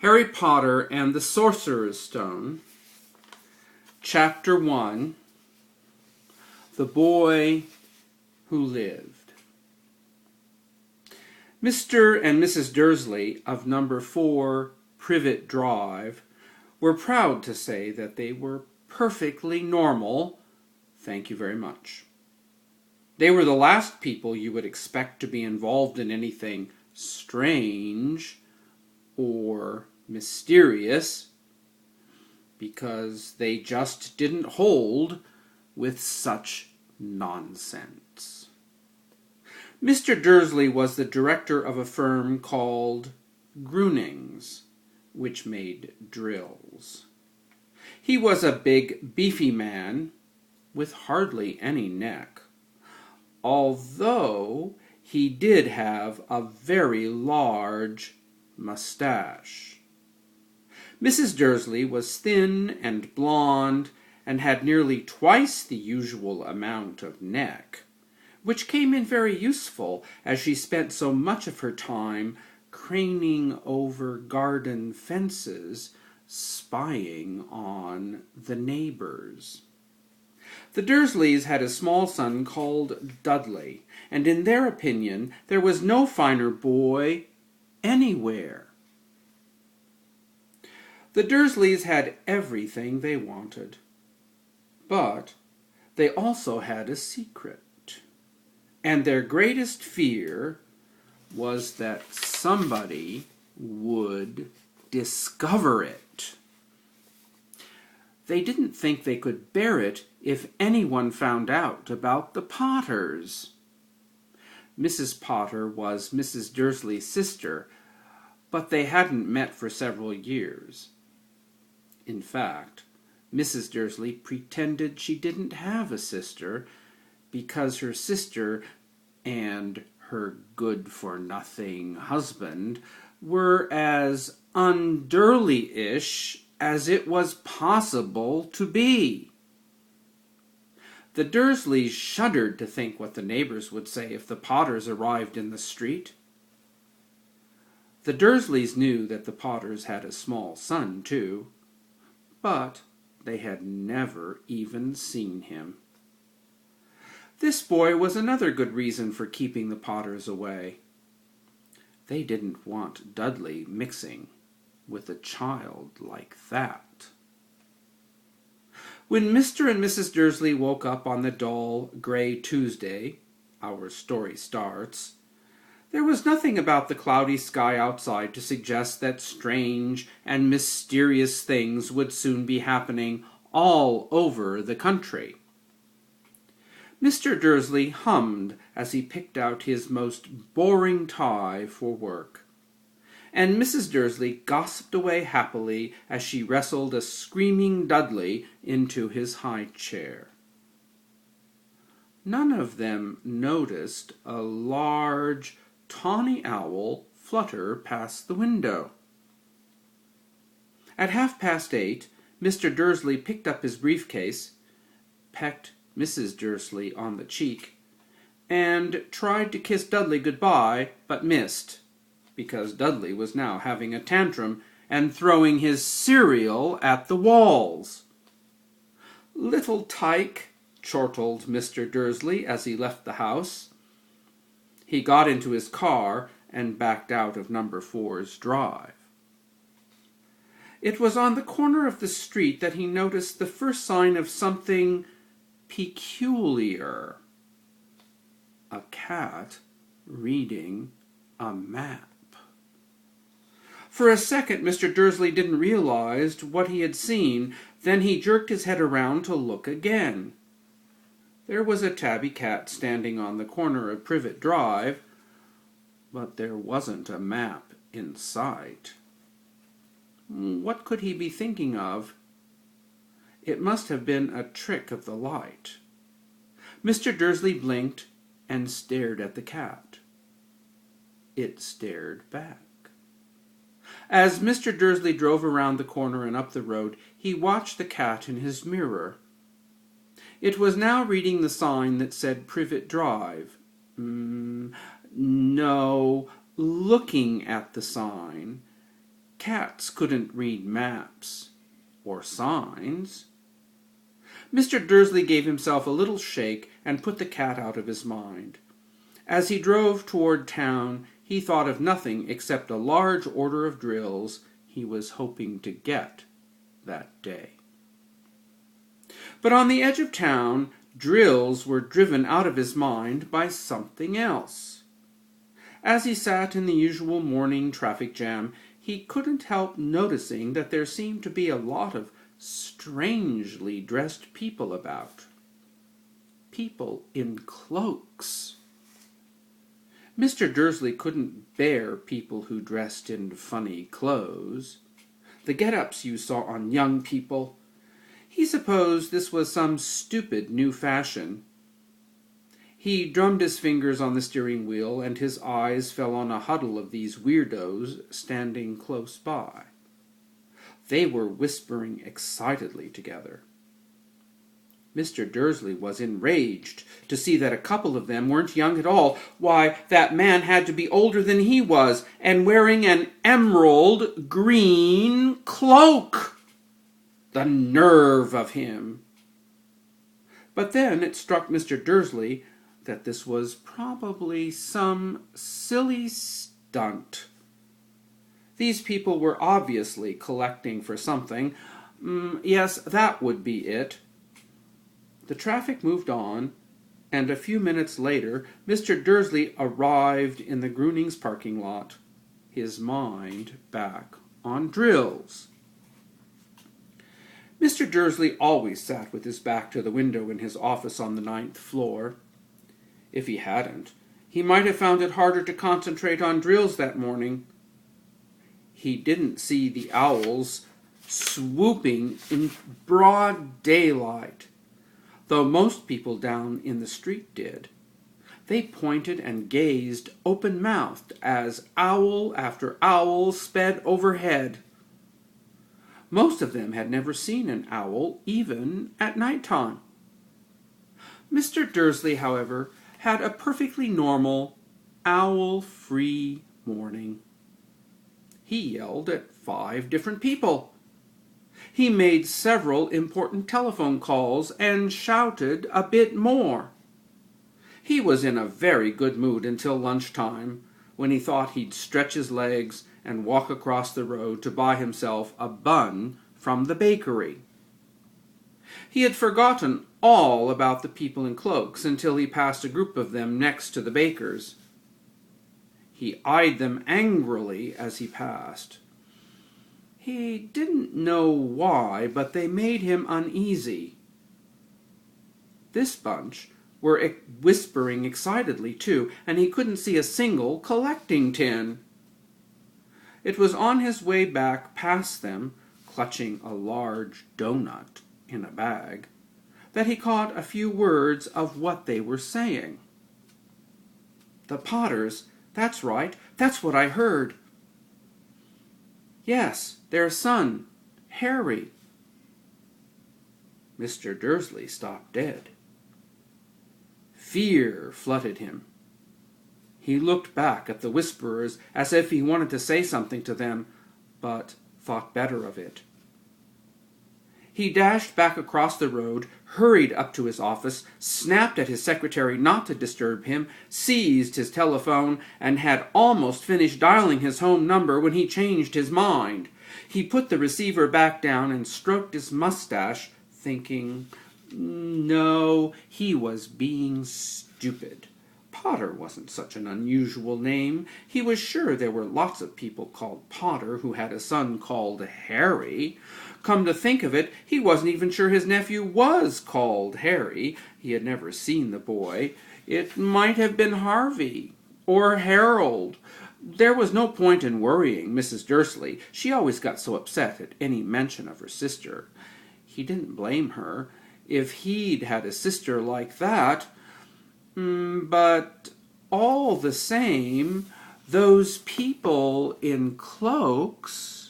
Harry Potter and the Sorcerer's Stone, Chapter 1, The Boy Who Lived. Mr. and Mrs. Dursley of number 4 Privet Drive were proud to say that they were perfectly normal, thank you very much. They were the last people you would expect to be involved in anything strange or mysterious, because they just didn't hold with such nonsense. Mr. Dursley was the director of a firm called Groening's, which made drills. He was a big, beefy man with hardly any neck, although he did have a very large mustache. Mrs. Dursley was thin and blonde and had nearly twice the usual amount of neck, which came in very useful as she spent so much of her time craning over garden fences, spying on the neighbors. The Dursleys had a small son called Dudley, and in their opinion there was no finer boy anywhere. The Dursleys had everything they wanted, but they also had a secret, and their greatest fear was that somebody would discover it. They didn't think they could bear it if anyone found out about the Potters. Mrs. Potter was Mrs. Dursley's sister, but they hadn't met for several years. In fact, Mrs. Dursley pretended she didn't have a sister because her sister and her good-for-nothing husband were as un-Durley-ish as it was possible to be. The Dursleys shuddered to think what the neighbors would say if the Potters arrived in the street. The Dursleys knew that the Potters had a small son, too, but they had never even seen him. This boy was another good reason for keeping the Potters away. They didn't want Dudley mixing with a child like that. When Mr. and Mrs. Dursley woke up on the dull, gray Tuesday, our story starts, there was nothing about the cloudy sky outside to suggest that strange and mysterious things would soon be happening all over the country. Mr. Dursley hummed as he picked out his most boring tie for work, and Mrs. Dursley gossiped away happily as she wrestled a screaming Dudley into his high chair. None of them noticed a large, tawny owl flutter past the window. At 8:30, Mr. Dursley picked up his briefcase, pecked Mrs. Dursley on the cheek, and tried to kiss Dudley goodbye, but missed, because Dudley was now having a tantrum and throwing his cereal at the walls. "Little tyke," chortled Mr. Dursley as he left the house. He got into his car and backed out of number 4's drive. It was on the corner of the street that he noticed the first sign of something peculiar. A cat reading a map. For a second, Mr. Dursley didn't realize what he had seen. Then he jerked his head around to look again. There was a tabby cat standing on the corner of Privet Drive, but there wasn't a map in sight. What could he be thinking of? It must have been a trick of the light. Mr. Dursley blinked and stared at the cat. It stared back. As Mr. Dursley drove around the corner and up the road, he watched the cat in his mirror. It was now reading the sign that said Privet Drive. No, looking at the sign. cats couldn't read maps or signs. Mr. Dursley gave himself a little shake and put the cat out of his mind. As he drove toward town, he thought of nothing except a large order of drills he was hoping to get that day. But on the edge of town, drills were driven out of his mind by something else. As he sat in the usual morning traffic jam, he couldn't help noticing that there seemed to be a lot of strangely dressed people about. People in cloaks. Mr. Dursley couldn't bear people who dressed in funny clothes. The get-ups you saw on young people. He supposed this was some stupid new fashion. He drummed his fingers on the steering wheel, and his eyes fell on a huddle of these weirdos standing close by. They were whispering excitedly together. Mr. Dursley was enraged to see that a couple of them weren't young at all. Why, that man had to be older than he was, and wearing an emerald green cloak. The nerve of him! But then it struck Mr. Dursley that this was probably some silly stunt. These people were obviously collecting for something. Yes, that would be it. The traffic moved on, and a few minutes later, Mr. Dursley arrived in the Groenings parking lot, his mind back on drills. Mr. Dursley always sat with his back to the window in his office on the 9th floor. If he hadn't, he might have found it harder to concentrate on drills that morning. He didn't see the owls swooping in broad daylight, though most people down in the street did. They pointed and gazed open-mouthed as owl after owl sped overhead. Most of them had never seen an owl, even at night time. Mr. Dursley, however, had a perfectly normal, owl-free morning. He yelled at 5 different people. He made several important telephone calls and shouted a bit more. He was in a very good mood until lunchtime, when he thought he'd stretch his legs and walk across the road to buy himself a bun from the bakery. He had forgotten all about the people in cloaks until he passed a group of them next to the baker's. He eyed them angrily as he passed. He didn't know why, but they made him uneasy. This bunch were whispering excitedly, too, and he couldn't see a single collecting tin. It was on his way back past them, clutching a large doughnut in a bag, that he caught a few words of what they were saying. The Potters, that's right, that's what I heard. Yes, their son, Harry. Mr. Dursley stopped dead. Fear flooded him. He looked back at the whisperers as if he wanted to say something to them, but thought better of it. He dashed back across the road, hurried up to his office, snapped at his secretary not to disturb him, seized his telephone, and had almost finished dialing his home number when he changed his mind. He put the receiver back down and stroked his mustache, thinking, no, he was being stupid. Potter wasn't such an unusual name. He was sure there were lots of people called Potter who had a son called Harry. Come to think of it, he wasn't even sure his nephew was called Harry. He had never seen the boy. It might have been Harvey or Harold. There was no point in worrying Mrs. Dursley. She always got so upset at any mention of her sister. He didn't blame her. If he'd had a sister like that... But all the same, those people in cloaks...